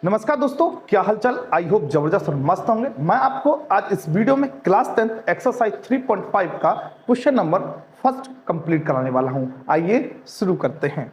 नमस्कार दोस्तों, क्या हालचाल। आई होप जबरदस्त और मस्त होंगे। मैं आपको आज इस वीडियो में क्लास 10 एक्सरसाइज 3.5 का क्वेश्चन नंबर फर्स्ट कंप्लीट कराने वाला हूं। आइए शुरू करते हैं।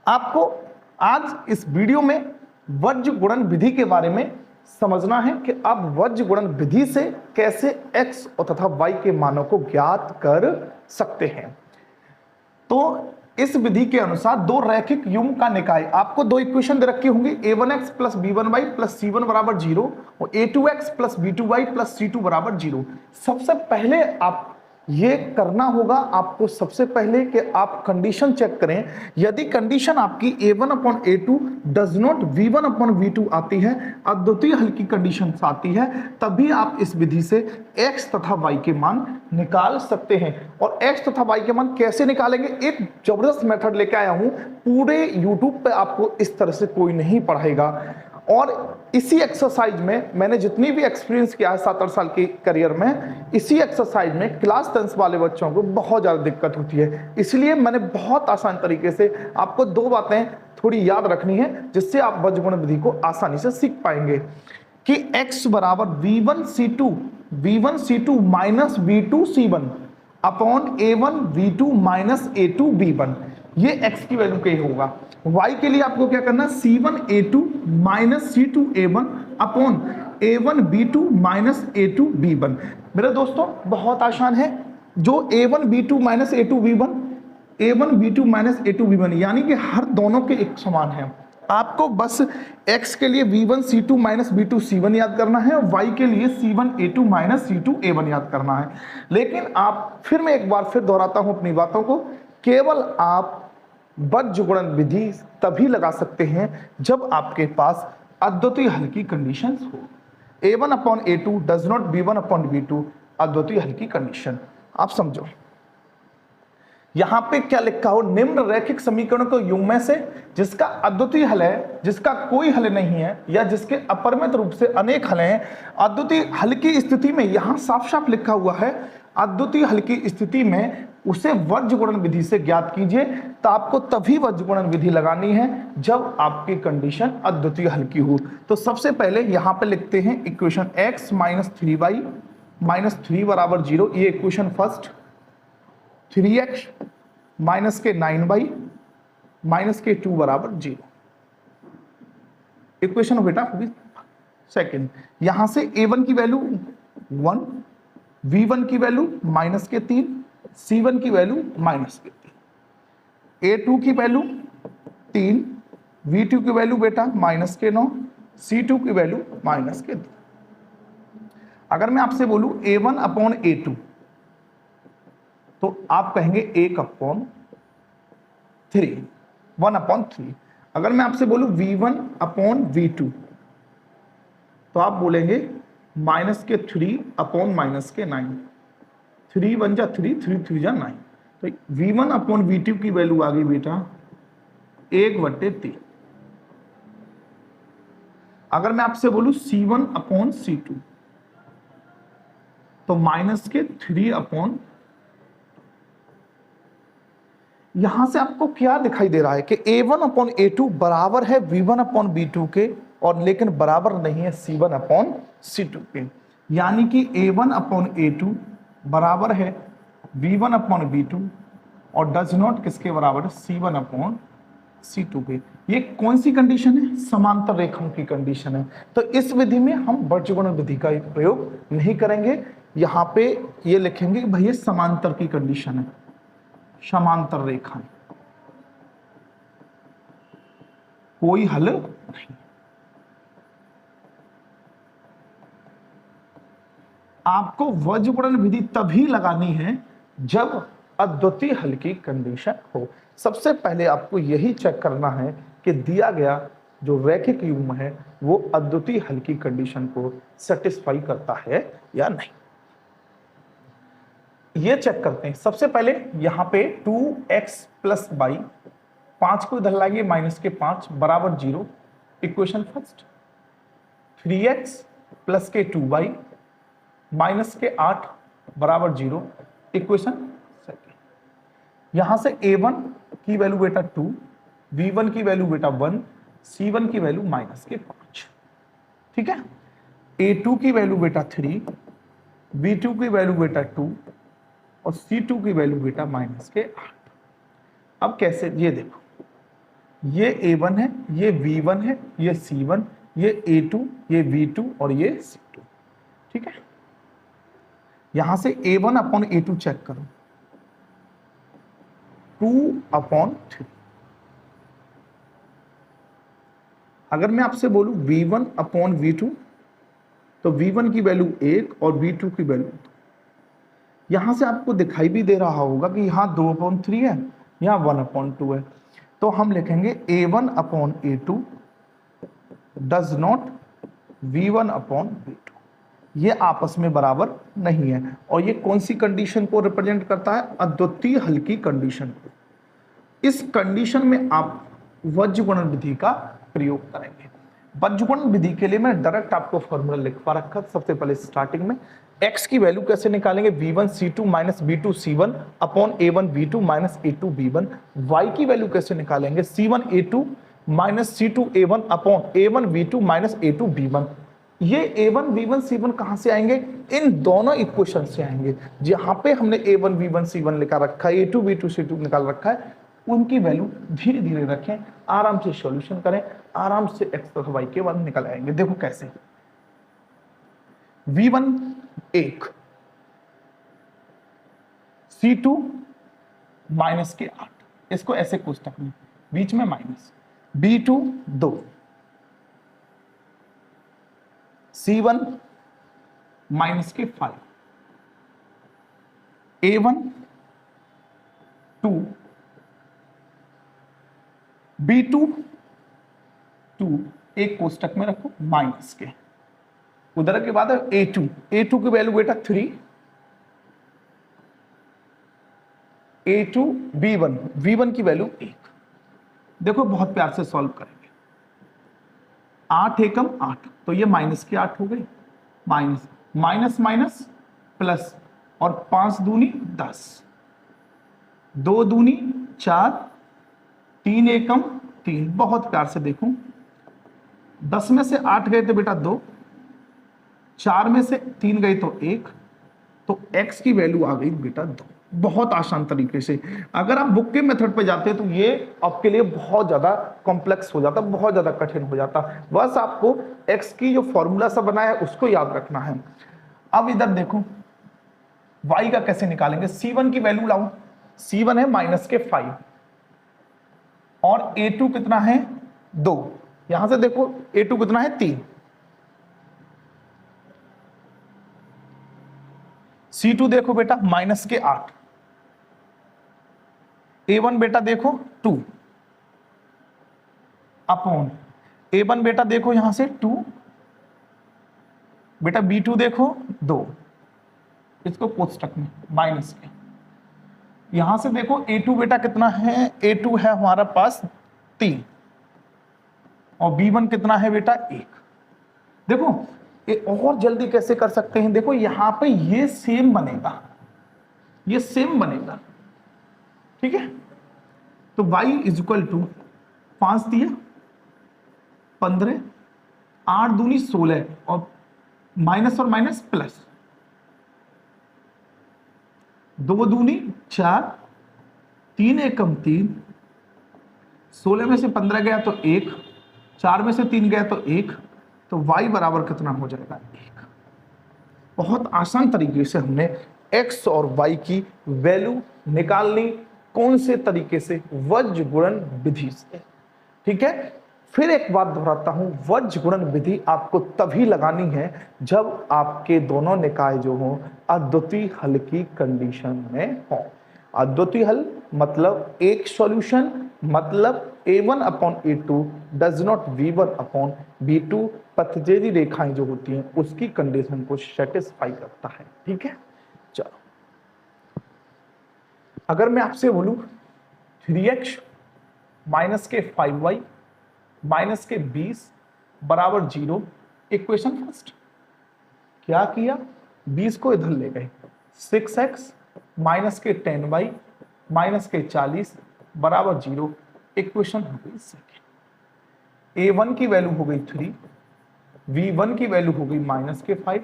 आपको आज इस वीडियो में वज्र गुणन विधि के बारे में समझना है कि आप वज्र गुणन विधि से कैसे x और तथा y के मानों को ज्ञात कर सकते हैं। तो इस विधि के अनुसार दो रैखिक युग्म का निकाय, आपको दो इक्वेशन दे रखी होंगी, a1x plus b1y plus c1 बराबर 0 और a2x plus b2y plus c2 बराबर 0। सबसे पहले आप ये करना होगा, आपको सबसे पहले कि आप कंडीशन चेक करें। यदि कंडीशन आपकी a1 upon a2 does not v1 upon v2 आती है, अद्वितीय हल की कंडीशन आती है, तभी आप इस विधि से x तथा y के मान निकाल सकते हैं। और x तथा y के मान कैसे निकालेंगे, एक जबरदस्त मेथड लेके आया हूं। पूरे YouTube पे आपको इस तरह से कोई नहीं पढ़ाएगा। और इसी एक्सरसाइज में मैंने जितनी भी एक्सपीरियंस किया है 7-8 साल के करियर में, इसी एक्सरसाइज में क्लास 10 वाले बच्चों को बहुत ज़्यादा दिक्कत होती है। इसलिए मैंने बहुत आसान तरीके से आपको दो बातें थोड़ी याद रखनी है, जिससे आप वज्र गुणन विधि को आसानी से सीख पाएंगे कि x बराबर v1 c2 minus v2 c1 upon a1 v2 minus a2 b1। ये x की वैल्यू क्या होगा। y के लिए आपको क्या करना है, c1 a2 minus c2 a1 upon a1 b2 minus a2 b1। मेरे दोस्तों बहुत आसान है। जो a1 b2 minus a2 b1, a1 b2 minus a2 b1 यानी कि हर दोनों के एक समान है। आपको बस x के लिए v1 c2 minus b2 c1 याद करना है और y के लिए c1 a2 minus c2 a1 याद करना है। लेकिन आप फिर मैं एक बार फिर दोहराता हूं अपनी बातों को, केवल आप वज्र गुणन विधि तभी लगा सकते हैं जब आपके पास अद्वितीय हल की कंडीशंस हो। a1 upon a2 does not b1 upon b2, अद्वितीय हल की कंडीशन। आप समझो यहां पे क्या लिखा हो, निम्न रैखिक समीकरणों के युग्म में से जिसका अद्वितीय हल है, जिसका कोई हल नहीं है, या जिसके अपरिमित रूप से अनेक हल हैं, अद्वितीय हल की स्थिति में, यहां साफ साफ लिखा हुआ है अद्वितीय हल की स्थिति में उसे वज्र गुणन विधि से ज्ञात कीजिए। तो आपको तभी वज्र गुणन विधि लगानी है जब आपकी कंडीशन अद्वितीय हल की हो। तो सबसे पहले यहां पे लिखते हैं equation x minus 3y minus 3 बराबर 0, ये इक्वेशन फर्स्ट। 3x माइनस के 9y माइनस के 2 बराबर 0, इक्वेशन बेटा होगी सेकंड। यहां से a1 की वैल्यू 1, v1 की वैल्यू माइनस के 3, c1 की वैल्यू माइनस के 3, a2 की वैल्यू 3, v2 की वैल्यू बेटा माइनस के 9, c2 की वैल्यू माइनस के 2। अगर मैं आपसे बोलूं a1 अपॉन a2 तो आप कहेंगे 1 अपॉन 3, 1 अपॉन 3। अगर मैं आपसे बोलूं v1 अपॉन v2 तो आप बोलेंगे माइनस के 3 अपॉन माइनस के 9, 3 1 जा 3, 3 3 जा 9। तो v1 अपॉन v2 की वैल्यू आ गई बेटा 1/3। अगर मैं आपसे बोलूं c1 अपॉन c2 तो माइनस के 3 अपॉन, यहां से आपको क्या दिखाई दे रहा है कि a1 अपॉन a2 बराबर है v1 अपॉन b2 के, और लेकिन बराबर नहीं है c1 अपॉन c2 के। यानी कि a1 अपॉन a2 बराबर है v1 अपॉन b2 और डज नॉट किसके बराबर है, c1 अपॉन c2 के। ये कौन सी कंडीशन है, समांतर रेखाओं की कंडीशन है। तो इस विधि में हम वज्र गुणन विधि का प्रयोग नहीं करेंगे। यहां पे ये लिखेंगे कि भाई ये समांतर की कंडीशन है, समांतर रेखाएं, कोई हल नहीं। आपको वज्र गुणन विधि तभी लगानी है जब अद्वितीय हल की कंडीशन हो। सबसे पहले आपको यही चेक करना है कि दिया गया जो रैखिक युग्म है वो अद्वितीय हल की कंडीशन को सेटिस्फाई करता है या नहीं, ये चेक करते हैं। सबसे पहले यहां पे 2x प्लस y, 5 को इधर लाएंगे माइनस के 5 बराबर 0, इक्वेशन फर्स्ट। 3x प्लस के 2y माइनस के 8 बराबर 0, इक्वेशन सेकंड। यहां से a1 की वैल्यू बेटा 2, v1 की वैल्यू बेटा 1, C1 की वैल्यू -5, ठीक है। A2 की वैल्यू बेटा 3, B2 की वैल्यू बेटा 2 और C2 की वैल्यू बेटा -8। अब कैसे, ये देखो, ये A1 है, ये V1 है, ये C1, ये A2, ये V2 और ये C2, ठीक है। यहां से A1 अपॉन A2 चेक करो, 2/3। अगर मैं आपसे बोलूं V1 अपॉन V2, तो V1 की वैल्यू 1 और V2 की वैल्यू 2। यहां से आपको दिखाई भी दे रहा होगा कि यहाँ 2/3 है, यहाँ 1/2 है। तो हम लिखेंगे A1 upon A2 does not V1 upon V2। ये आपस में बराबर नहीं है। और ये कौन सी कंडीशन को रिप्रेजेंट करता है? अद्वितीय हल की कंडीशन को। इस कंडीशन में आप वज्रगुणन विधि का प्रयोग करेंगे। वज्रगुणन विधि के लिए मैं डायरेक्ट आपको फॉर्मूला लिखवा रखा सबसे पहले स्टार्टिंग में। x की वैल्यू कैसे निकालेंगे? v1 c2 minus b2 c1 upon a1 b2 minus a2 b1। y की वैल्यू कैसे निकालेंगे? c1 a2 minus c2 a1 upon a1 b2 minus a2 b1। ये a1 b1 c1 कहां से आएंगे? इन दोनों इक्वेशन से आएंगे। जहां पे हमने a1 b1 c1 लिखा रखा है, a2 b2 c2 निकाल रखा है, उनकी वैल्यू धीरे धीरे रखें, आराम से सॉल्यूशन करें, आराम से x तथा y के मान निकल आएंगे। देखो कैसे, v1 1, c2 माइनस के 8, इसको ऐसे कोष्टक में बीच में माइनस, b2 2, c1 माइनस के 5, a1 2, b2 2, एक कोष्टक में रखो माइनस के। उधर के बाद a2 की वैल्यू बेटा 3, a2 v1 की वैल्यू 1। देखो बहुत प्यार से सॉल्व करेंगे। 8 एकम 8, तो ये माइनस की 8 हो गई, माइनस माइनस माइनस प्लस, और 5 दूनी 10, 2 दूनी 4, 3 एकम 3। बहुत प्यार से देखो, 10 में से 8 गए तो बेटा 2, 4 में से 3 गए तो 1, तो x की वैल्यू आ गई बेटा 2। बहुत आसान तरीके से। अगर आप बुक के मेथड पे जाते हैं तो ये आपके लिए बहुत ज्यादा कॉम्प्लेक्स हो जाता, बहुत ज्यादा कठिन हो जाता। बस आपको x की जो फॉर्मूला सा बनाया है उसको याद रखना है। अब इधर देखो y का कैसे निकालेंगे? c1 की वैल्यू लाओ, c1 है माइनस के 5 और a2 कितना है 2। यहां से देखो a2 कितना है 3, c2 देखो बेटा माइनस के 8, a1 बेटा देखो 2 अपॉन a1 बेटा देखो यहां से 2, बेटा b2 देखो 2, इसको कोष्टक में माइनस के। यहां से देखो a2 बेटा कितना है? a2 है हमारा पास 3 और b1 कितना है बेटा 1। देखो और जल्दी कैसे कर सकते हैं? देखो यहां पे ये सेम बनेगा, ये सेम बनेगा, ठीक है। तो y इज इक्वल टू 5 दिया 15, 8 दूनी 16 और माइनस और माइनस प्लस, 2 दूनी 4, 3 एकम 3, 16 में से 15 गया तो 1, 4 में से 3 गया तो 1, तो y बराबर कितना हो जाएगा 1। बहुत आसान तरीके से हमने x और y की वैल्यू निकाल ली। कौन से तरीके से? वज्रगुणन विधि से, ठीक है। फिर एक बात दोहराता हूं, वज्रगुणन विधि आपको तभी लगानी है जब आपके दोनों निकाय जो हो अद्वितीय हल की कंडीशन में हो। अद्वितीय हल मतलब एक सॉल्यूशन, मतलब a1 upon a2 does not v1 upon v2 पथजेदी रेखाएं जो होती हैं उसकी कंडीशन को सेटिस्फाई करता है, ठीक है। चलो अगर मैं आपसे बोलूं 3x माइनस के 5y माइनस के 20 बराबर 0, इक्वेशन फर्स्ट। क्या किया? 20 को इधर ले गए, 6x माइनस के 10y माइनस के 40 बराबर 0, इक्वेशन हो गई सेकेंड। A1 की वैल्यू हो गई 3, V1 की वैल्यू हो गई -5,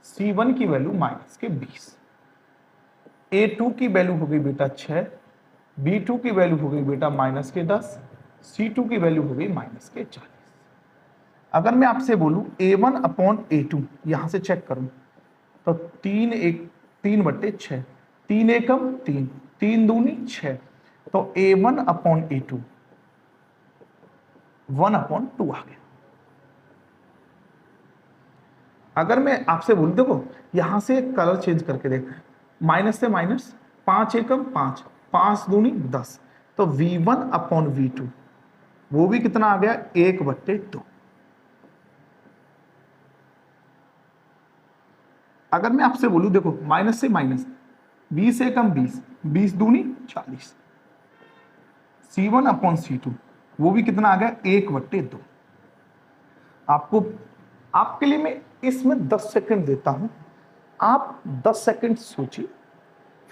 C1 की वैल्यू -20, A2 की वैल्यू हो गई बेटा 6, B2 की वैल्यू हो गई बेटा -10, C2 की वैल्यू हो गई -40। अगर मैं आपसे बोलूं A1/A2 यहां से चेक करूं तो 3/6, 3 एकम 3, 3 दूनी 6, तो A1/A2 1/2 आ गया। अगर मैं आपसे बोलूं, देखो यहां से कलर चेंज करके देख, माइनस से माइनस, 5 एकम 5, 5 दूनी 10, तो V1/V2 वो भी कितना आ गया 1/2। अगर मैं आपसे बोलूं, देखो माइनस से माइनस, 20 एकम 20, 20 दूनी 40, C1/C2 वो भी कितना आ गया 1/2। आपको आपके लिए मैं इसमें 10 सेकंड देता हूं, आप 10 सेकंड सोचिए,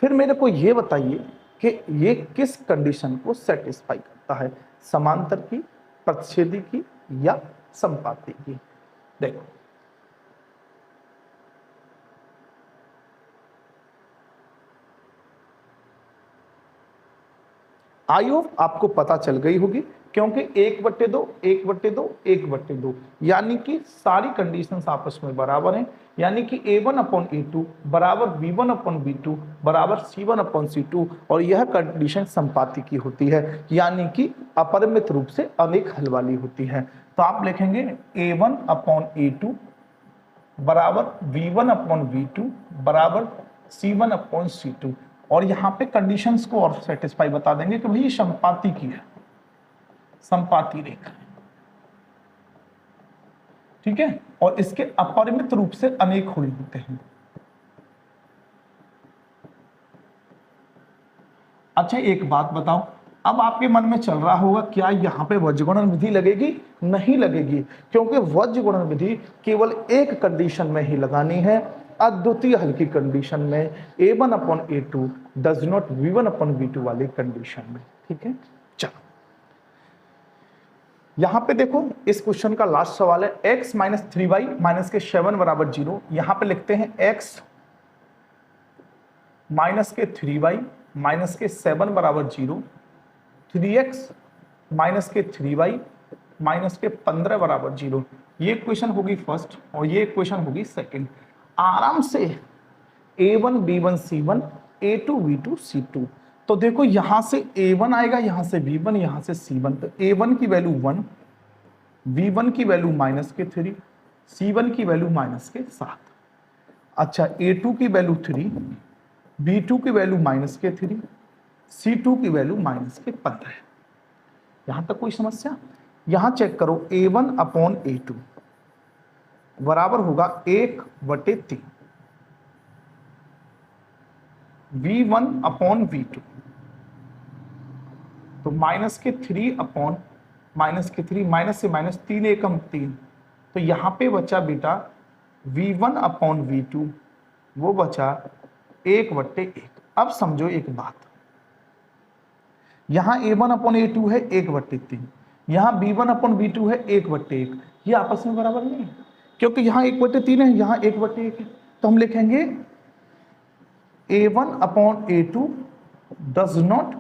फिर मेरे को ये बताइए कि ये किस कंडीशन को सेटिस्फाई करता है, समांतर की, प्रतिच्छेदी की या समपाती की। देखो आई होप आपको पता चल गई होगी, क्योंकि 1/2, 1/2, 1/2 यानी कि सारी कंडीशंस आपस में बराबर हैं, यानी कि A1/A2 बराबर V1/V2 बराबर C1/C2, और यह कंडीशन संपाती की होती है, यानी कि अपरिमित रूप से अनेक हल वाली होती है। तो आप लिखेंगे A1/A2 बराबर V1/V2 बराबर C1/C2, और यहां पे कंडीशंस को और सेटिस्फाई बता देंगे कि भाई ये संपाती की है, संपाती रेखा है, ठीक है, और इसके अपरिमित रूप से अनेक हुल होते हैं। अच्छा एक बात बताओ, अब आपके मन में चल रहा होगा क्या यहाँ पे वज्रगुणन विधि लगेगी? नहीं लगेगी, क्योंकि वज्रगुणन विधि केवल एक कंडीशन में ही लगानी है, अद्वितीय हल की कंडीशन में, A1/A2 डज नॉट V1/V2 वाली कंडीशन में। ठीक है, चलो यहां पे देखो, इस क्वेश्चन का लास्ट सवाल है x - 3y - के 7 बराबर 0। यहां पे लिखते हैं x माइनस के 3y माइनस के 7 बराबर 0, 3x माइनस के 3y माइनस के 15 बराबर 0। ये इक्वेशन होगी फर्स्ट और ये इक्वेशन होगी सेकंड। आराम से A1 B1 C1, A2 B2 C2। तो देखो यहां से A1 आएगा, यहां से B1, यहां से C1, तो A1 की वैल्यू 1, B1 की वैल्यू -3, C1 की वैल्यू -7। अच्छा A2 की वैल्यु 3, B2 की वैल्यू -3, C2 की वैल्यू -15। यहां तक कोई समस्या? यहां चेक करो, A1/A2 बराबर होगा 1/3, V1/V2 तो -3 माइनस से माइनस 3 एकम 3, तो यहां पे बचा बेटा V1/V2 वो बचा 1/1। अब समझो एक बात, यहां A1/A2 है 1/3, यहां B1/B2 है 1/1, ये आपस में बराबर नहीं है, क्योंकि यहां 1/3 है, यहां 1/1 है। तो हम लिखेंगे A1/A2 डज नॉट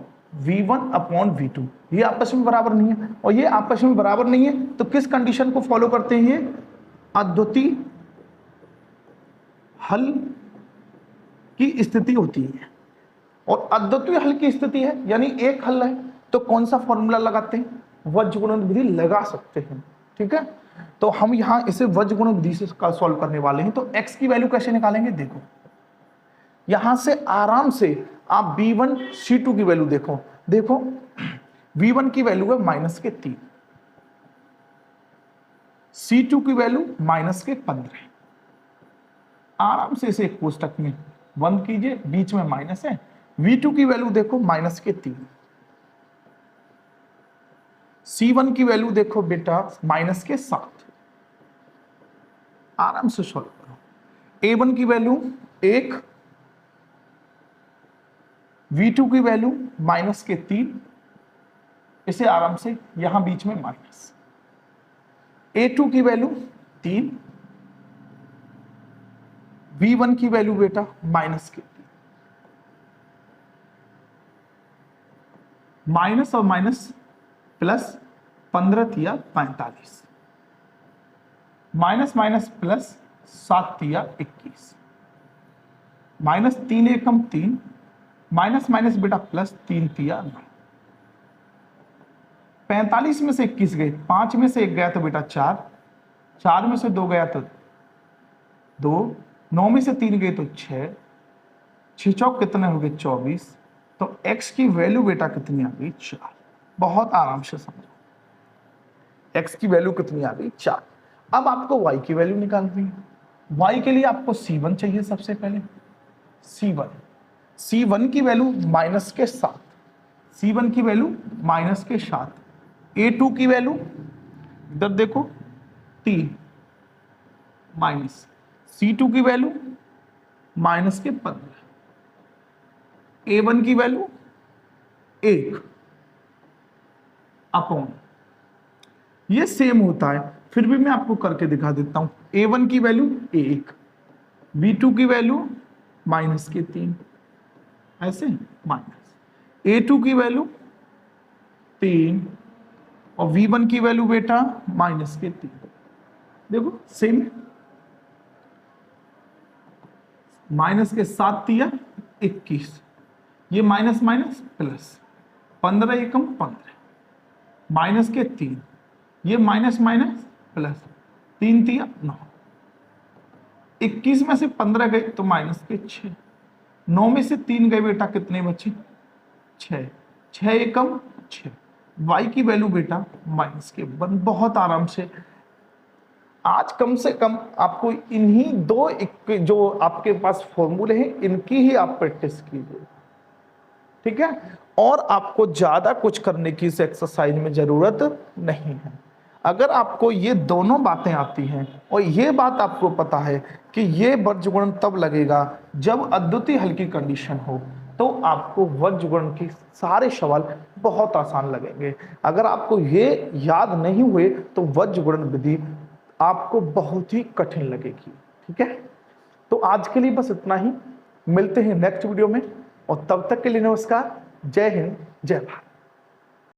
V1/V2, ये आपस में बराबर नहीं है, और ये आपस में बराबर नहीं है तो किस कंडीशन को फॉलो करते हैं? अद्वितीय हल की स्थिति होती है, और अद्वितीय हल की स्थिति है यानी एक हल है, तो कौन सा फॉर्मूला लगाते हैं? वज्रगुणन विधि लगा सकते हैं। ठीक है, तो हम यहां इसे वज्रगुणन विधि से सॉल्व करने वाले हैं। तो x की वैल्यू कैसे निकालेंगे? देखो यहां से आराम से आप B1 C2 की वैल्यू देखो, देखो V1 की वैल्यू है -3, C2 की वैल्यू -15। आराम से इसे एक कोष्टक में बंद कीजिए, बीच में माइनस है। V2 की वैल्यू देखो -3, C1 की वैल्यू देखो बेटा -7। आराम से सॉल्व करो। A1 की वैल्यू 1, V2 की वैल्यू -3, इसे आराम से यहां बीच में माइनस, A2 की वैल्यू 3, V1 की वैल्यू बेटा माइनस के 3, माइनस और माइनस प्लस 15 तिया 45, माइनस माइनस प्लस 7 तिया 21, माइनस 3 एकम 3, माइनस माइनस बेटा प्लस 3 तिया 9, 45 में से 21 गए, 5 में से 1 गया तो बेटा 4, 4 में से 2 गया तो 2, 9 में से 3 गए तो 6, 6 चौक कितने हो गए 24, तो x की वैल्यू बेटा कितनी आ गई 4। बहुत आराम से समझो, x की वैल्यू कितनी आ गई 4। अब आपको y की वैल्यू निकालनी है। y के लिए आपको c1 चाहिए सबसे पहले, c1 की वैल्यू माइनस के 7, c1 की वैल्यू माइनस के 7, a2 की वैल्यू इधर देखो 3 माइनस, c2 की वैल्यू माइनस के 15, a1 की वैल्यू 1 अपॉन, ये सेम होता है फिर भी मैं आपको करके दिखा देता हूं। a1 की वैल्यू 1, v2 की वैल्यू माइनस के 3, ऐसे माइनस, a2 की वैल्यू 3 और v1 की वैल्यू बेटा माइनस के 3, देखो सेम है, माइनस के 7 तिया 21, ये माइनस माइनस प्लस, 15 एकम 15, माइनस के 3, ये माइनस माइनस प्लस, 3 तिया 9, 21 में से 15 गए तो माइनस के 6, 9 में से 3 गए बेटा कितने बचे 6, 6 एकम 6, y की वैल्यू बेटा माइनस के 1। बहुत आराम से आज कम से कम आपको इन्हीं दो जो आपके पास फॉर्मूले हैं इनकी ही आप प्रैक्टिस कीजिए, ठीक है। और आपको ज्यादा कुछ करने की इस एक्सरसाइज में जरूरत नहीं है। अगर आपको ये दोनों बातें आती हैं और ये बात आपको पता है कि ये वर्गगुणन तब लगेगा जब अद्वितीय हल की कंडीशन हो, तो आपको वर्गगुणन के सारे सवाल बहुत आसान लगेंगे। अगर आपको ये याद नहीं हुए तो वर्गगुणन विधि आपको बहुत ही कठिन लगेगी, ठीक है। तो आज के लिए बस इतना ही, मिलते हैं नेक्स्ट वीडियो में, और तब तक के लिए नमस्कार, जय हिंद, जय भारत।